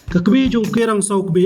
Kakbe jong kerang sauk be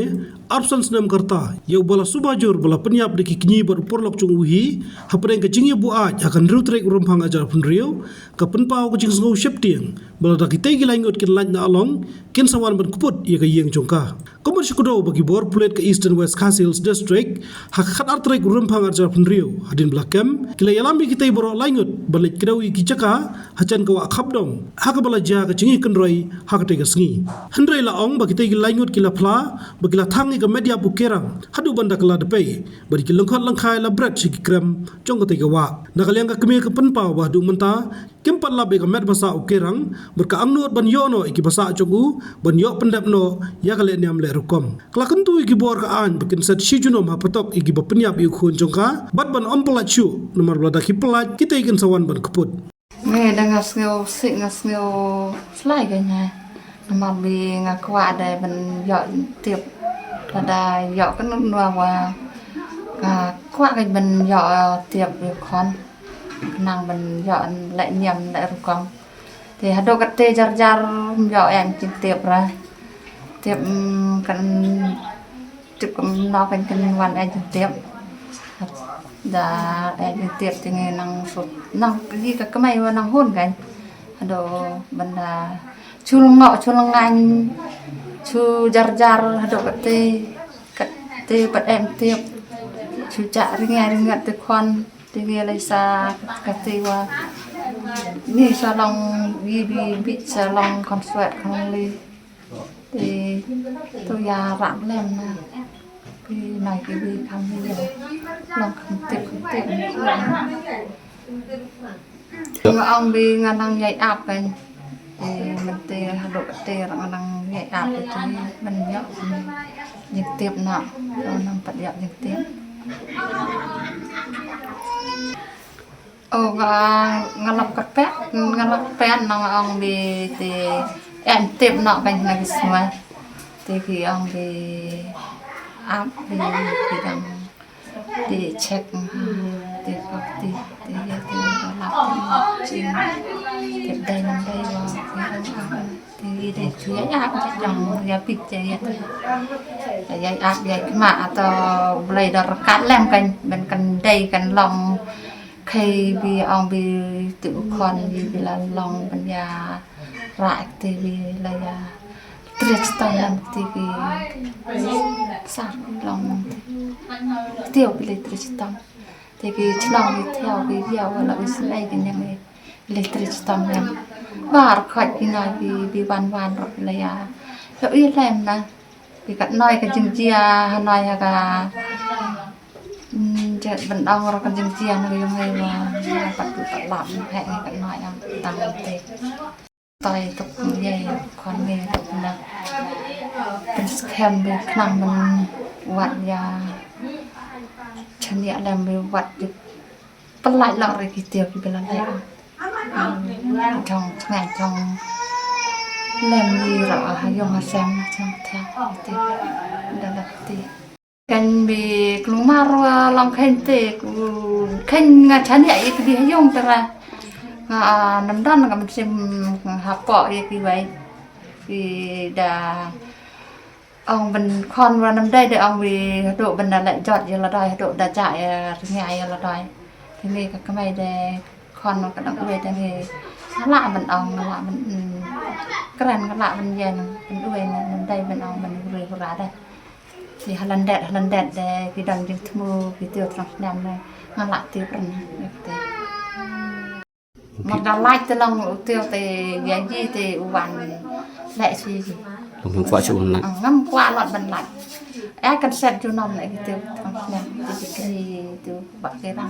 absence nem karta yau bala subajur bala penyap de kikni bar porlok chung uhi hapren ka jingye bu aj akan rutrek rumpang ajar pun rio ka penpau ka jing sngau sheptiang bala da kitay gilangot kin laj na along kin sawan ban kuput ya ka yeng jongka komar shikudo bagi bor pulet ka Eastern West Castles District hak khat artrek rumpang ajar pun rio hadin blakem kila yalami kitay boro langot balit kidawi kichaka hacan ka wa khabdom hak bala ja ka jingi kenroi hak te ka sngi handrei la ong bagi tay gilangot kila pla bagila thangi ka media bukerang hadu banda kala depe bari ki lengkhot lengkhai la bret si krem jong ka tega wa nakaliang ka keme ka penpa wa du menta kempat la be ka met basa ukerang berka angnot ban yono iki basa jogu ban yo pendap no ya kale niam le rukom klaken tu iki bor ka an bekin set si junom ha patok iki ba penyap yu khun jongka bat ban omplat chu nomor blada ki pelat kita ikan sawan ban keput nghe đang ngas ngeo slide cái nhà mà bị ngạc qua đây mình dọn tiệp là đài dọn cái nước và qua cái mình dọn tiệp được con nàng mình dọn lại nhầm lại rồi con thì hạt đô cắt tê jar dọn em trên tiệp ra tiệp cần tiệp nó cần hoàn em trên tiệp đã em trên tiệp thì nghe nàng sụt nàng cái gì cái mày mà nàng hôn cái hạt đô mình là chulung anh chu jar hado kate pat em tiep chu cha ringat te khon te ge lai sa kate wa ni sa long bi sa long concert khong li te to ya ram lem na ki nai ki bi kham ni long kham tiep mà ông bi ngang nhảy áp cái mình tê hado tê rằng năng nhạy áp thì mình nhớ dịch tiệp nọ rồi nằm bật dạo dịch tiệp ngalap pet nong ông bị thì em tiệp nọ cảnh này semua thì khi ông bị áp bị đang đi check thì học thì làm chuyện thì đây năm đây vào thì để chú ấy áp trong nhà bịch chạy vậy áp vậy mà tao lấy đó cắt làm cảnh bên cảnh đây cảnh lòng khi vì ông bị tự con vì là lòng bên nhà lại thì vì là Tristan làm thì vì sát lòng tiêu bị Tristan thì cái lòng thì theo cái video là cái slide cái này Tristan làm và khỏi cái nói vì van rồi là ya rồi làm nè vì cái nói cái chừng chia nói là cái vận động rồi cái chừng chia nó dùng này mà bắt tự làm hệ cái nói là tăng tệ tay tục dây con nghe tục làเป็นสแคมเป็นขนมมันวัดยาฉันอยากlàm vềวัดเป็นหลายหลอดเลยกี่เดียวกี่เป็นอะไรtrong ngày trong làm gì rõ dùng mà xem trong theo thì đã là thì cần bị lúc mà rồi lòng khen thì khen ngã chán vậy thì đi dùng từ là nằm đó là mình xem học bỏ như vậy thì đã ông mình con vào năm đây để ông vì độ mình là lại chọn như là đòi độ đã chạy ngày là đòi thì vì các mày để con nó cái động về thì lạ mình ông lạ mình cái này nó lạ mình về mình đuôi mình đây mình ông mình về của đây thì lần đẹp để cái đằng những thu cái tiêu trong năm này nó lại tiêu phần thế mà đã like từ lòng tiêu thì cái gì thì uban lại gì ngắm qua chỗ này ngắm qua lọt bàn lạnh ai cần xem chỗ nằm lại tiêu trong năm thì cái tiêu bật cái răng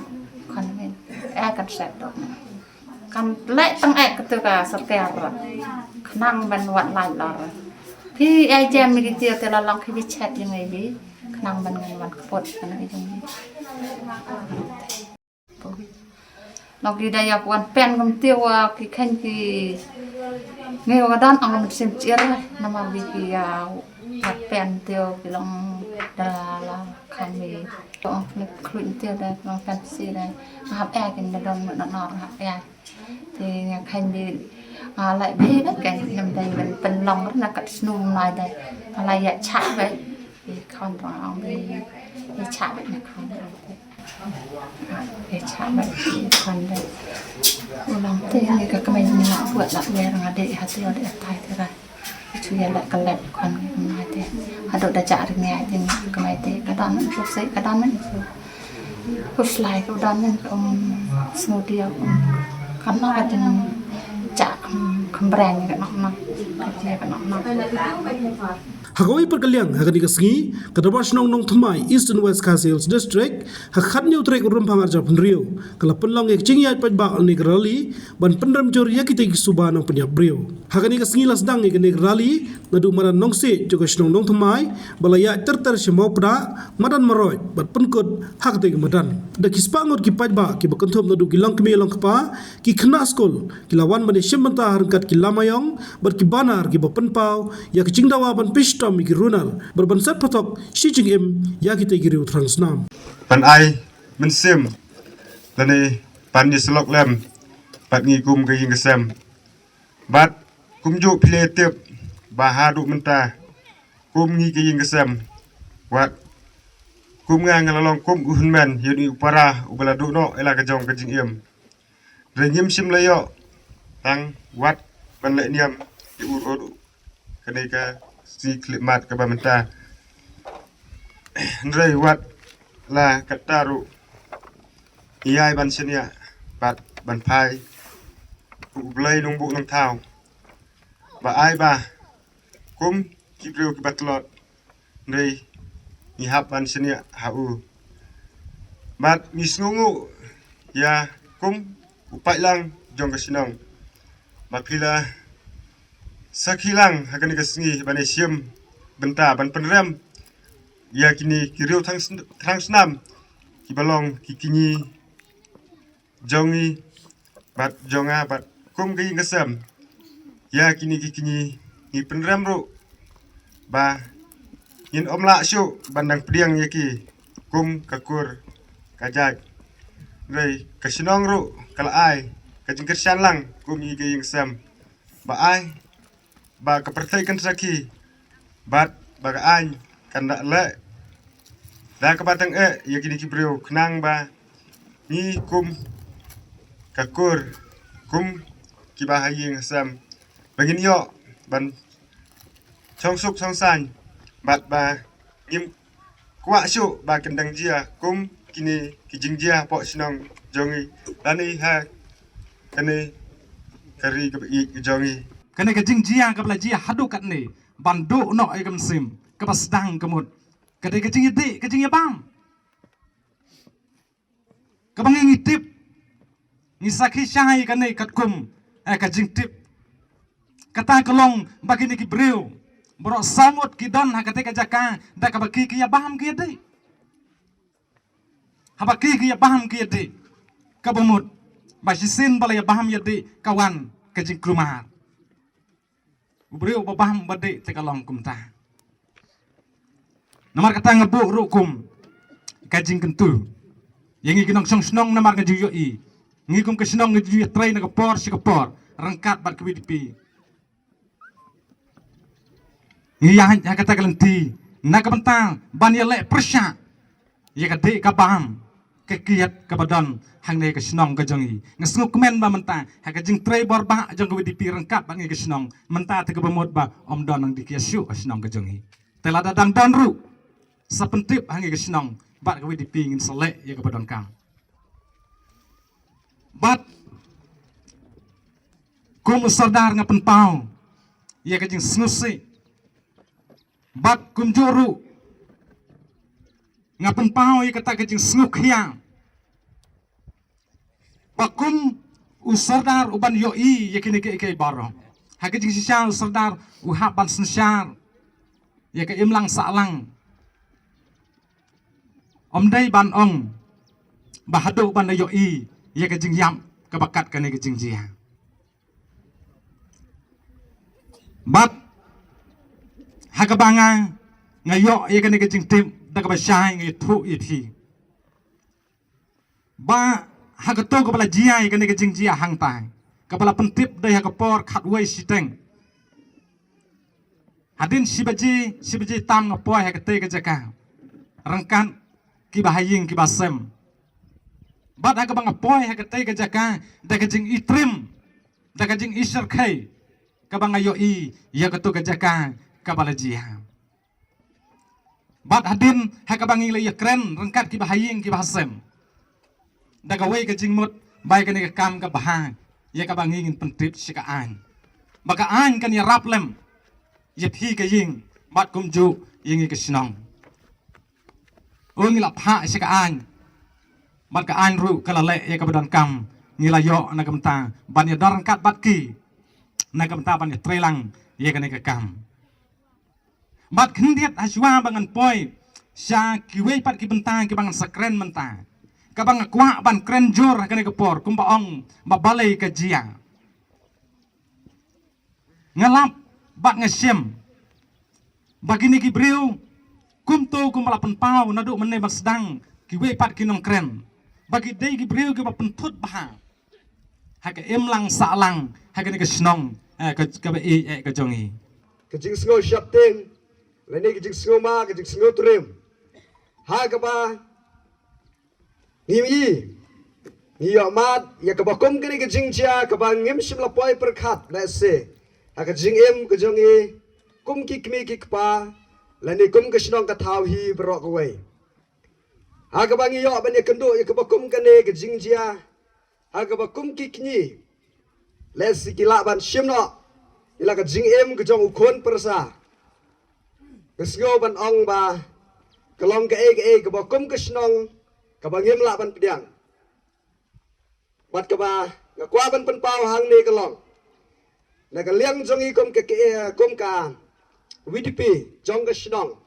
còn bên ai cần xem được kan lek teng ek ketika setel kenang ban wat lai lor pi ai jam ni dia te la long ki chat yang ai bi kenang ban ngan wan kepot kan ai jong long ki daya puan pen ngam tiêu ki khen ki ngeo dan ang sim chier nama bi ki wat pen tiêu ki long dalam kami oh klik dia dah kalau fancy dah hấp air kan dah dong nak hấp air thì kami lại bê đó cái nằm đây mình bên lòng rất là cắt snum lại đây là vậy chạm vậy thì con bọn ông đi chạm vậy là con đi chạm vậy thì con đây lòng thế này các cái mình nọ vượt lại nghe rằng để hạt tiêu để tay thế này chú ý lại cái lẹp con này thế hạt độ đã chạm được nghe thì cái này thế cái đòn nó giấy cái đòn nó cái slide cái đòn nó ông smoothie kan nak ada cak kembreng kan nak kerja kan nak Hagoi perkaliang hakan dikasengi kadabas nong nong thamai East and West Castles District hakhat new trek rumpang arja penrio kala penlong ek jingyat pajba ni rally ban penram jor yakite subana penyap brio hakan dikasengi lasdang ek ni rally nadu maran nongse juga nong nong thamai balaya terter semopra madan maroy bat penkut hakte madan da kispangot ki pajba ki bakanthom nadu ki long kme long kpa ki khna skol ki lawan bane shimanta harkat ki lamayong bat ki banar ki bapenpau ya ki jingdawa ban pish Miki Runal berbansat patok Xi Jinping ya kita giriu transnam. Pan ai mensim tani pan ni selok lem pat ngi kum ke ying kesem bat kum ju pile tip bahadu menta kum ngi ke ying kesem wat kum nga ngalalong kum uhunmen yuni upara ubala du no ela ka jong ka jing em renyim sim layo tang wat ban le niam di ur kanai ka si klimat ke bamenta ndrei wat la kataru iai ban senia bat ban pai uglai nung bu nung thau ba ai ba kum kibreu ki batlot ndrei ni hap ban senia hau bat misngungu ya kum upai lang jong kasinong ba pila sakilang hakan kasengi bane siam benta ban penrem ya kini kiriu thang snam ki balong ki kini jongi bat jonga bat kum ge ngasam ya kini ki kini ni penrem ru ba yin omla syu bandang pediang ya ki kum kakur kajak rei kasinong ru kala ai kajingker lang kum yi ge ngasam ba ai ba kepercayaan saki bat baga an kanda le da kabatang ya kini kibreu kenang ba ni kum kakur kum kibahaying sam bagin yo ban chong suk chong san bat ba nim kwa syu ba kendang jia kum kini kijing jia po sinong jongi dani ha kani kari ke jongi kena ke jing jia ke belaji hadu kat ni bandu no ai kam sim ke pasdang kemut kena ke jing yedi ke jing yabam ke bang ngitip ngisaki syai kan ni kat kum ke jing tip kata kelong bagi ni ki breu borok samut ki don ha kate ke jaka da ka baki ki yabam ki yedi ha baki ki yabam ki yedi ke bumut ba sin bala yabam yedi kawan ke jing krumah Ubriu babam bade tekalong kumta. Namar kata ngebuk rukum kajing kentu. Yang ikinong song namar ngejuyo i. Ngikum kesenong ngejuyo tray nakapor si kapor rangkat bat kebidipi. Ngiyahan ya kata kalenti nakabentang ban ya lek persya. Ya kade kabam kekiyat kabadan hang ne kesenong kajongi ngesnguk kemen ba menta ha kajing tray bor ba jong kebidipi rangkat bat ngi kesenong menta te kebemot ba om don nang dikiasyu kesenong kajongi. Tela dadang don ru sapentip hangi kesenong bat kebidipi ngin selek ya kabadon kam. Bat kum sardar ngapen pau ya kajing snusi bat kum juru ngapen pau ya kata kajing snuk hiang bakum usardar uban yoi ya kini ke baro ha kajing sisar usardar uhab ban sensar ya ke imlang salang om dai ban ong bahado ban yoi ya kajing yam kebakat kane kajing jia bat hakabanga ngayok ye kan ke jing tim da ka ba shai ngi thu i thi ba ha ka to ka bala jia ye kan ke jing jia hang tai ka bala pentip dai ha ka por khat wei siteng hadin sibaji tam nga poi ha ka te ka jaka rangkan ki ba haying ki ba sem bat ha ka bang poi ha ka te ka jaka da ka jing itrim da ka jing isar khai ka bang ayo i ya ka to ka jaka ka bala jia bat hadin ha ka bang ile ya kren rangkat ki ba haying ki ba sem da ka wei ka jing mut bai ka ne ka kam ka ba ya ka bang ngin pentip sika an maka an kan ya rap lem ya phi ka ying bat kum ju ying ka sinong ong la pha sika an bat ka an ru kala le ya ka badan kam ngila yo na kam ta ban ya dar kat bat ki na kam ta ban ya trelang ya ka ne ka kam bat khndiat aswa bangan poi sha ki wei pat ki bentang ki bangan sakren menta ka bang kwa ban kren jor ka ne ka por kum ba ong ba balai ka jia ngalap bat ngasem bagini ki breu kum to kum lapan pau nadu mene bas sedang ki we pat ki nong kren bagi dei ki breu ki ba pentut ba ha ka em lang sa lang ha ka ne ka snong ka ba e ka jongi ka jing sngo shap ting la ne ka jing sngo ma ka jing sngo trim ha ka ba ni yo mat ya ka ba kum ka ne ka jing chia ka ba ngim sim la poi per khat la se ka jing em ka jongi kum ki kmi ki pa la ni kum ka snong ka thau hi bro ka wei ha ka ba ngi yo ba ne kan do ya ka ba kum ka ne ka jing chia ha ka ba kum ki kni le si ki la ban sim no ila ka jing em ka jong ukon persa ka sngo ban ong ba ka long ka e ka ba kum ka snong ka ba ngim la ban pdiang bat ka ba ka kwa ban pen pau hang ne ka long na ka liang jong i kum ka VDP jong ka snong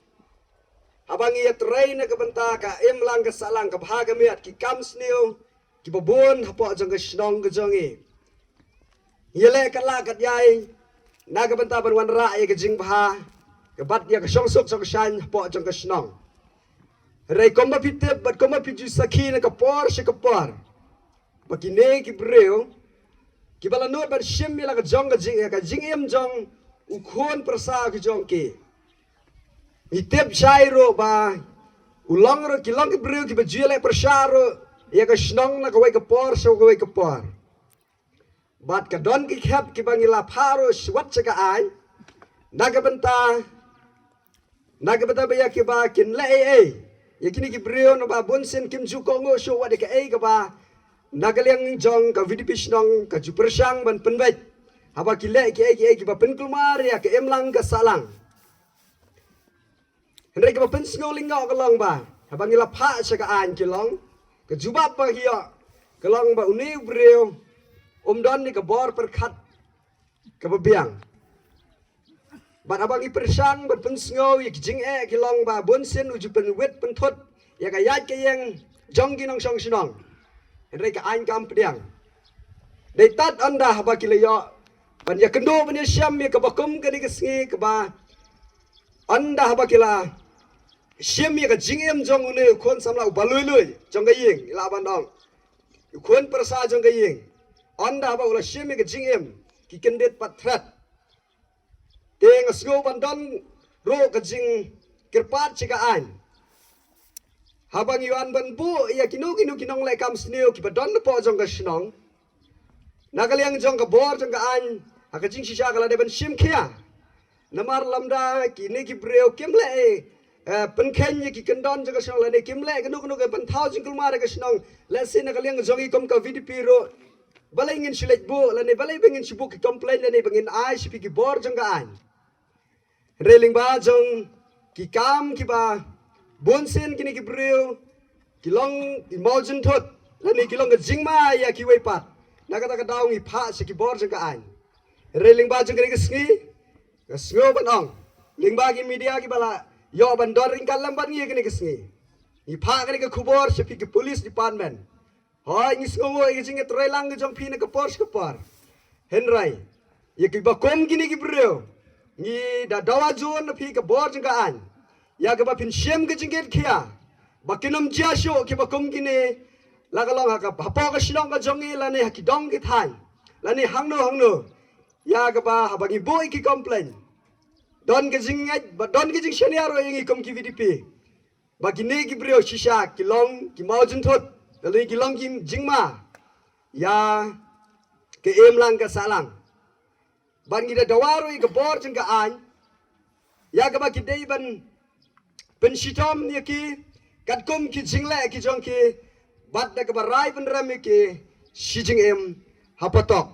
abang i train na ka banta ka em lang ka salang ka bha ka miat ki kam sniu ki babon hapo jong ka snong ka jong i yele ka la ka yai na ka banta ban wan ra e ka jing bha ka bat ya ka shong sok sok shan hapo jong ka snong rei komba pitep bat komba piju sakhi na ka por she ka por bakine ki breu ki bala not bat shim la ka jong ka jing em jong ukhon persa ki jong ki itep chai ro ba ulong ro ki long ki breu ki baju le persa ro ya ka snong na ka wei ka por so ka wei ka por bat ka don ki khap ki bangila pharo swat cha ka ai na ka banta ba ya ki ba kin le ya kini ki breu no ba bonsen kim ju ko ngo so wa de ka ka ba nagaliang jong ka VDP snong ka ju persang ban penbet haba ki le ki ba pen kulmar ya ka emlang ka salang hendrai ka ba pen sngoling ngau ka long ba haba ngila pha cha ka an ki long ka ju ba pa hiya ka long ba uni breu don ni ka bor per khat ka ba biang ba haba ngi persang ban pen sngo ya ki jing ki long ba bonsen u ju pen wet pen thot ya ka yat ka yang jong ki nong song snong hendrai ka an kam pediang dei tat anda haba ki le yo ban ya kendo ban ya syam ya ka bakum ka ni ka sngi ka ba anda haba ki la syam ya ka jingem jong ne khon samla ba lui lui jong ga ying la ban dong khon persa jong ga ying anda haba ula syam ya ka jingem ki kendet patrat te ngasgo ban don ro ka jing kirpat chika an habang yuan ban bu ya kinong le kam sneo ki badon po jong ka snong nagaliang jong ka bor jong ka an aka jing shisha kala de ban sim khia namar lamda ki ne ki breu kem le pen khen ki kendon jong ka snong le ne kem le kanu ka ban thau jing kul mar ka snong le sin nagaliang jong i kom ka VDP ro balai ngin silet bu le ne balai bengin sibuk ki complain le ne bengin ai sipi ki bor jong ka an reling ba jong ki kam ki ba bonsen kini ki breu kilong imagine thot lani kilong ka jingma ya ki wei pat nakata ka daw ngi pha se ki bor jang ka an reling ba jang ki sngi ka sngo ban ong ling ba ki media ki bala yo ban dor ring kalam ban ngi ki sngi i pha ka khubor se ki police department hoi ngi sngo ngi jing troi lang jong phi na ka por ka par henrai ye ki ba kom kini ki breu ngi da dawa zon na phi ka bor jang ka an ya ke ba pin siem ke jingget kia ba kinam jia sho ke ba kum kini la ka long ha ka pa ka sinong ka jongi la ne ha ki dong ki thai la ne hangno ya ke ba ha ba ngi boy ki complain don ke jinget ba don ke jing senior ngi kum ki VDP ba kini ki brio shisha ki long ki mau jun thot la ne ki long ki jingma ya ke em lang ka salang ban gida dawaro i ke bor jeng ka an ya ke ba ki dei ban pen shitom ni ki kat kum ki jingle ki jong ki bat da ke ba rai ban ram ki shi jing em hapatok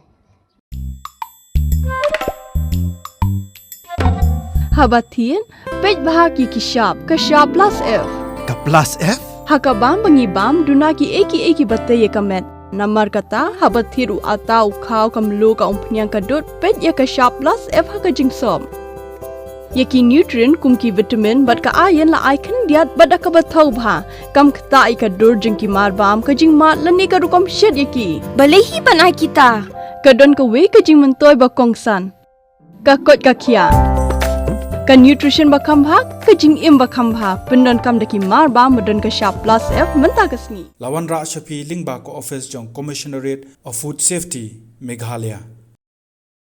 Habatin pej bahagi kashab plus F Ka plus F? hakabam bangibam dunaki eki bataye kamet namar kata habathiru atau khau kamlu ka umpnyang kadut pej ya kashab plus F hakajing som yaki nutrient kumki vitamin bat ka ayen la icon diat bat ka bathau bha kam khata ai ka dur jingki mar bam ka jing mat lani ka rukom shed yaki balehi banai kita kadon ka we ka jing mentoy ba kongsan ka kot ka khia ka nutrition ba khambha ka jing im ba khambha pendon kam daki mar ba modon ka sharp plus F menta kasni Lawan Ra Shafi Lingba ko office jong Commissionerate of Food Safety Meghalaya